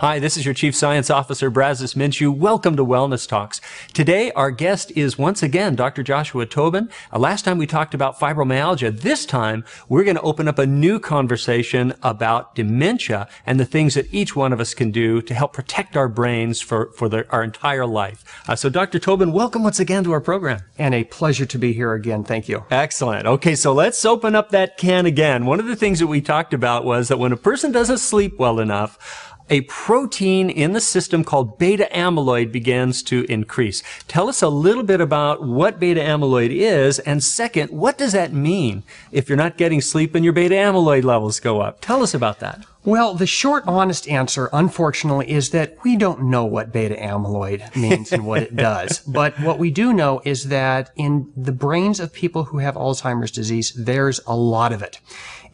Hi, this is your Chief Science Officer, Brazos Minshew. Welcome to Wellness Talks. Today, our guest is once again Dr. Joshua Tobin. Last time we talked about fibromyalgia. This time, we're going to open up a new conversation about dementia and the things that each one of us can do to help protect our brains for our entire life. So, Dr. Tobin, welcome once again to our program. And a pleasure to be here again. Thank you. Excellent. Okay, so let's open up that can again. One of the things that we talked about was that when a person doesn't sleep well enough, a protein in the system called beta amyloid begins to increase. Tell us a little bit about what beta amyloid is, and second, what does that mean if you're not getting sleep and your beta amyloid levels go up? Tell us about that. Well, the short, honest answer, unfortunately, is that we don't know what beta amyloid means and what it does. But what we do know is that in the brains of people who have Alzheimer's disease, there's a lot of it.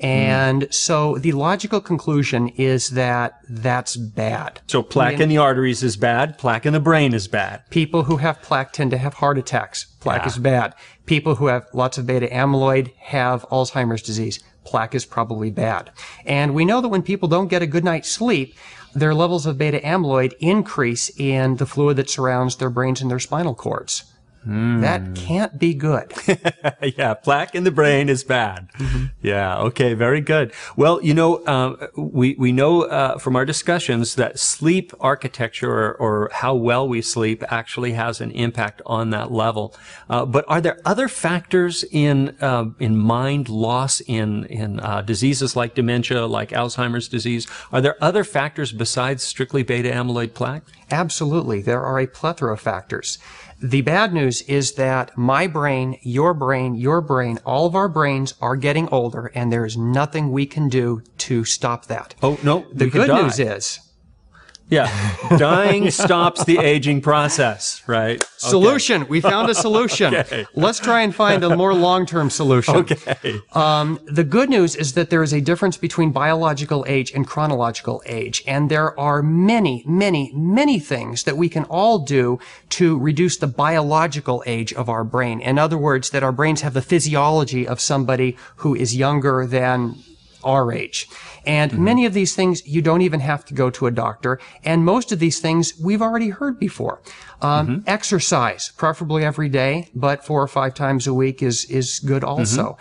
And so the logical conclusion is that that's bad. So plaque in the arteries is bad, plaque in the brain is bad. People who have plaque tend to have heart attacks. Plaque is bad. People who have lots of beta amyloid have Alzheimer's disease. Plaque is probably bad. And we know that when people don't get a good night's sleep, their levels of beta amyloid increase in the fluid that surrounds their brains and their spinal cords. That can't be good. Yeah, plaque in the brain is bad. Yeah, okay, very good. Well, you know, we know from our discussions that sleep architecture or how well we sleep actually has an impact on that level. But are there other factors in mind loss in diseases like dementia, like Alzheimer's disease? Are there other factors besides strictly beta amyloid plaque? Absolutely. There are a plethora of factors. The bad news is that my brain, your brain, all of our brains are getting older, and there is nothing we can do to stop that. Oh, no. The good news is... Yeah, dying stops the aging process, right? Solution. We found a solution. Okay. Let's try and find a more long-term solution. Okay. The good news is that there is a difference between biological age and chronological age, and there are many, many, many things that we can all do to reduce the biological age of our brain. In other words, that our brains have the physiology of somebody who is younger than our age. And many of these things, you don't even have to go to a doctor. And most of these things we've already heard before. Exercise, preferably every day, but 4 or 5 times a week is good also.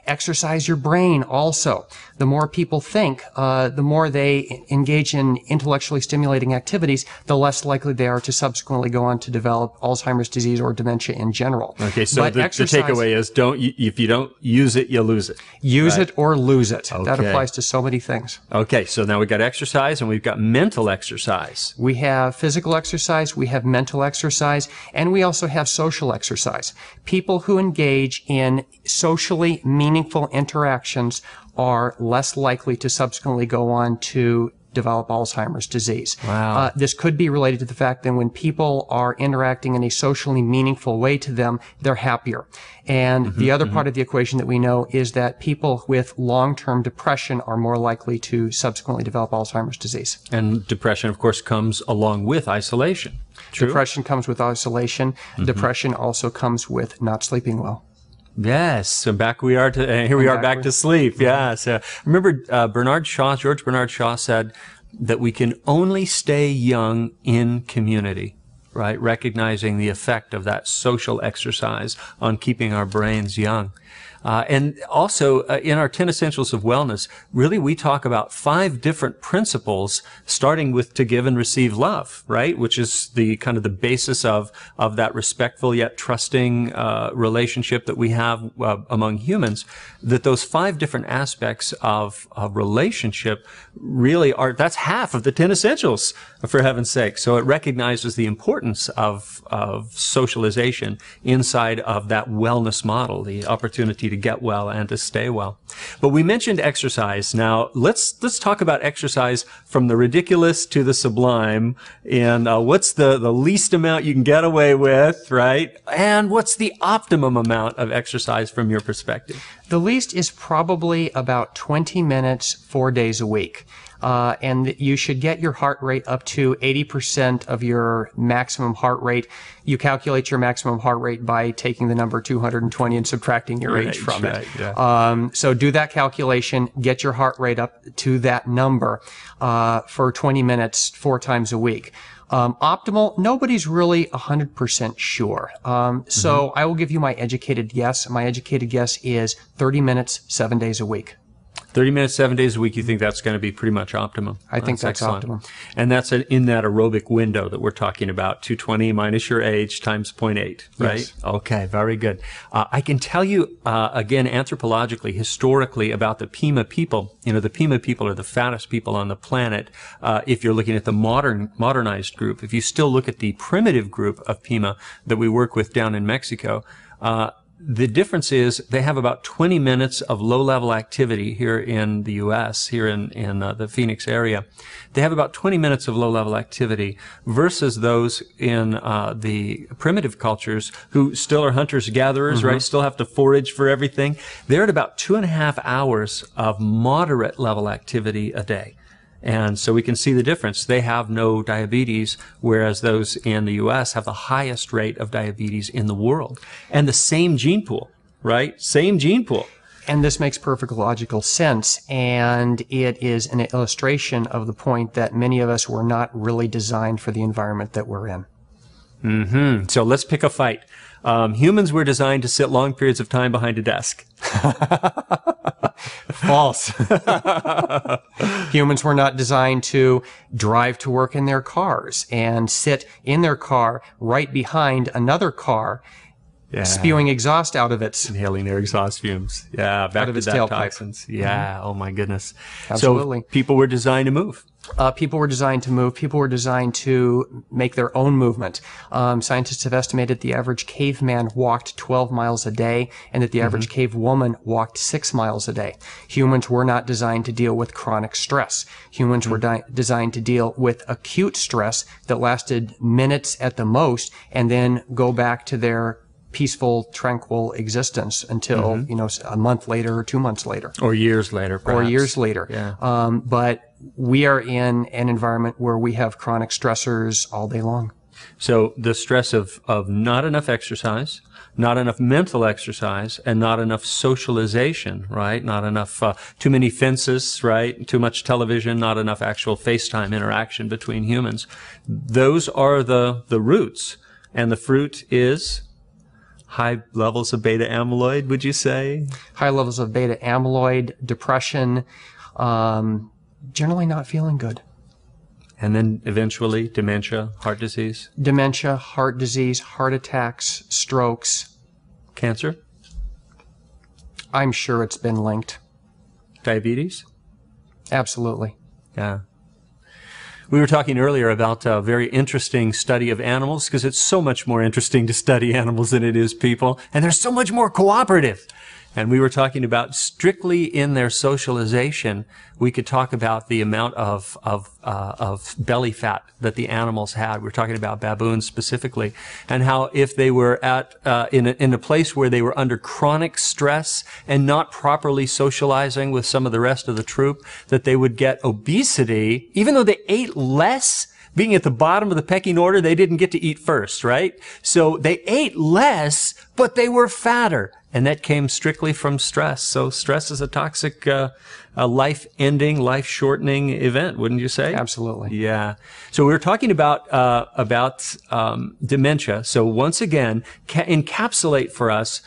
Exercise your brain also. The more people think, the more they engage in intellectually stimulating activities, the less likely they are to subsequently go on to develop Alzheimer's disease or dementia in general. Okay, so the takeaway is if you don't use it, you lose it. Use it or lose it. Okay. That applies to so many things. Okay, so now we've got exercise and we've got mental exercise. We have physical exercise, we have mental exercise, and we also have social exercise. People who engage in socially meaningful interactions are less likely to subsequently go on to develop Alzheimer's disease. Wow. This could be related to the fact that when people are interacting in a socially meaningful way to them, they're happier. And the other part of the equation that we know is that people with long-term depression are more likely to subsequently develop Alzheimer's disease. And depression, of course, comes along with isolation. True? Depression comes with isolation. Depression also comes with not sleeping well. Yes, so back we are to here we are back to sleep. Yeah, so remember George Bernard Shaw said that we can only stay young in community, right? Recognizing the effect of that social exercise on keeping our brains young. And also, in our 10 Essentials of Wellness, really we talk about 5 different principles, starting with to give and receive love, right? Which is the kind of the basis of that respectful yet trusting relationship that we have among humans. That those 5 different aspects of relationship really are, that's half of the 10 Essentials, for heaven's sake. So it recognizes the importance of socialization inside of that wellness model, the opportunity to get well and to stay well. But we mentioned exercise. Now, let's talk about exercise from the ridiculous to the sublime. And what's the least amount you can get away with, right? And what's the optimum amount of exercise from your perspective? The least is probably about 20 minutes, 4 days a week. And you should get your heart rate up to 80% of your maximum heart rate. You calculate your maximum heart rate by taking the number 220 and subtracting your age from it. Yeah. So do that calculation, get your heart rate up to that number for 20 minutes, 4 times a week. Optimal, nobody's really 100% sure. So I will give you my educated guess. My educated guess is 30 minutes, 7 days a week. 30 minutes, 7 days a week, you think that's going to be pretty much optimum? I think that's excellent. optimum. And that's in that aerobic window that we're talking about, 220 minus your age times 0.8, right? Yes. Okay, very good. I can tell you, again, anthropologically, historically, about the Pima people. You know, the Pima people are the fattest people on the planet. If you're looking at the modernized group, if you still look at the primitive group of Pima that we work with down in Mexico, the difference is they have about 20 minutes of low-level activity here in the U.S., here in the Phoenix area. They have about 20 minutes of low-level activity versus those in the primitive cultures who still are hunters-gatherers, right? Still have to forage for everything. They're at about 2.5 hours of moderate-level activity a day. And so we can see the difference. They have no diabetes, whereas those in the U.S. have the highest rate of diabetes in the world. And the same gene pool, right? Same gene pool. And this makes perfect logical sense. And it is an illustration of the point that many of us were not really designed for the environment that we're in. So let's pick a fight. Humans were designed to sit long periods of time behind a desk. False. Humans were not designed to drive to work in their cars and sit in their car right behind another car, spewing exhaust out of its inhaling their exhaust fumes. Yeah, back to that toxins. Yeah, oh my goodness. Absolutely. So people were designed to move. People were designed to move. People were designed to make their own movement. Scientists have estimated the average caveman walked 12 miles a day and that the average cave woman walked 6 miles a day. Humans were not designed to deal with chronic stress. Humans were designed to deal with acute stress that lasted minutes at the most and then go back to their peaceful, tranquil existence until, a month later or 2 months later. Or years later, perhaps. Or years later. Yeah. But we are in an environment where we have chronic stressors all day long. So the stress of not enough exercise, not enough mental exercise, and not enough socialization, right? Not enough, too many fences, right? Too much television, not enough actual FaceTime interaction between humans. Those are the roots. And the fruit is high levels of beta amyloid, would you say? High levels of beta amyloid, depression, generally not feeling good. And then eventually dementia, heart disease? Dementia, heart disease, heart attacks, strokes. Cancer? I'm sure it's been linked. Diabetes? Absolutely. Yeah. We were talking earlier about a very interesting study of animals because it's so much more interesting to study animals than it is people. And they're so much more cooperative. And we were talking about strictly in their socialization, we could talk about the amount of belly fat that the animals had. We're talking about baboons specifically, and how if they were at in a place where they were under chronic stress and not properly socializing with some of the rest of the troop, that they would get obesity, even though they ate less. Being at the bottom of the pecking order, they didn't get to eat first, right? So they ate less, but they were fatter. And that came strictly from stress. So stress is a toxic, a life-ending, life-shortening event, wouldn't you say? Absolutely. Yeah. So we were talking about dementia. So once again, encapsulate for us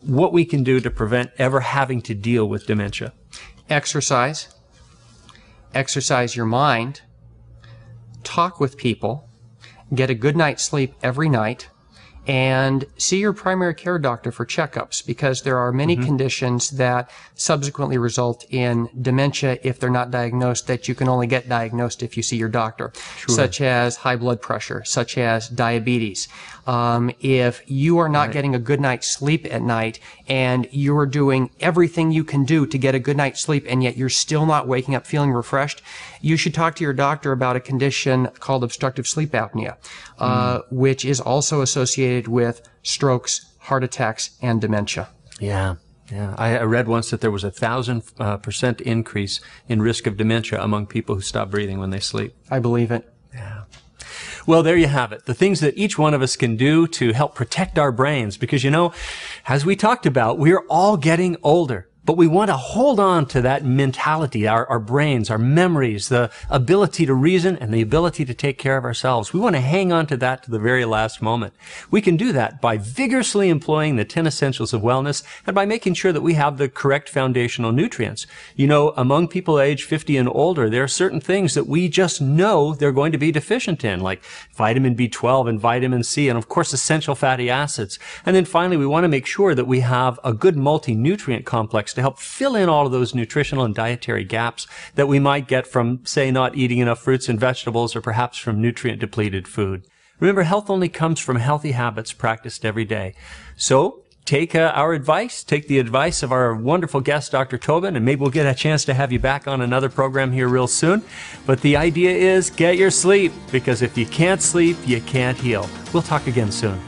what we can do to prevent ever having to deal with dementia. Exercise. Exercise your mind. Talk with people, get a good night's sleep every night, and see your primary care doctor for checkups, because there are many conditions that subsequently result in dementia if they're not diagnosed, that you can only get diagnosed if you see your doctor, such as high blood pressure, such as diabetes. If you are not getting a good night's sleep at night and you're doing everything you can do to get a good night's sleep and yet you're still not waking up feeling refreshed, you should talk to your doctor about a condition called obstructive sleep apnea, which is also associated with strokes, heart attacks, and dementia. Yeah. Yeah, I read once that there was 1,000% increase in risk of dementia among people who stop breathing when they sleep. I believe it. Yeah. Well, there you have it. The things that each one of us can do to help protect our brains. Because, you know, as we talked about, we're all getting older. But we want to hold on to that mentality, our brains, our memories, the ability to reason and the ability to take care of ourselves. We want to hang on to that to the very last moment. We can do that by vigorously employing the 10 essentials of wellness and by making sure that we have the correct foundational nutrients. You know, among people age 50 and older, there are certain things that we just know they're going to be deficient in, like vitamin B12 and vitamin C, and of course essential fatty acids. And then finally, we want to make sure that we have a good multi-nutrient complex to help fill in all of those nutritional and dietary gaps that we might get from, say, not eating enough fruits and vegetables, or perhaps from nutrient-depleted food. Remember, health only comes from healthy habits practiced every day. So take our advice, take the advice of our wonderful guest, Dr. Tobin, and maybe we'll get a chance to have you back on another program here real soon. But the idea is get your sleep, because if you can't sleep, you can't heal. We'll talk again soon.